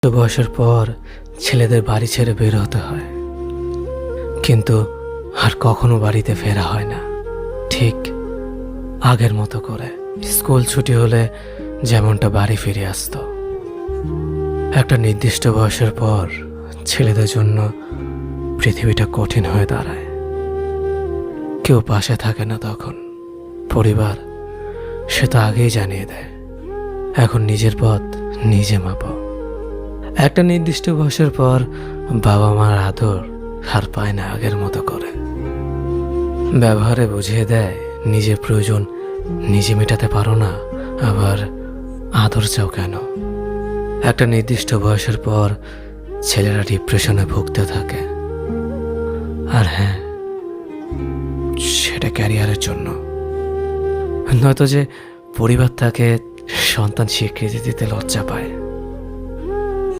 বয়সের পর ছেলেদের বাড়ি ছেড়ে বের হতে হয়, কিন্তু আর কখনো বাড়িতে ফেরা হয় না ঠিক আগের মতো করে। স্কুল ছুটি হলে যেমনটা বাড়ি ফিরে আসতো, একটা নির্দিষ্ট বয়সের পর ছেলেদের জন্য পৃথিবীটা কঠিন হয়ে দাঁড়ায়। কেউ পাশে থাকে না তখন। পরিবার সে তো আগেই জানিয়ে দেয়, এখন নিজের পথ নিজে মাপো। একটা নির্দিষ্ট বয়সের পর বাবা মার আদর আর পায় না আগের মতো করে। ব্যবহারে বুঝিয়ে দেয় নিজের প্রয়োজন নিজে মেটাতে পারো না, আবার আদর চাও কেন। একটা নির্দিষ্ট বয়সের পর ছেলেরা ডিপ্রেশনে ভুগতে থাকে, আর হ্যাঁ, সেটা ক্যারিয়ারের জন্য। নয়তো যে পরিবার তাকে সন্তান স্বীকৃতি দিতে লজ্জা পায়।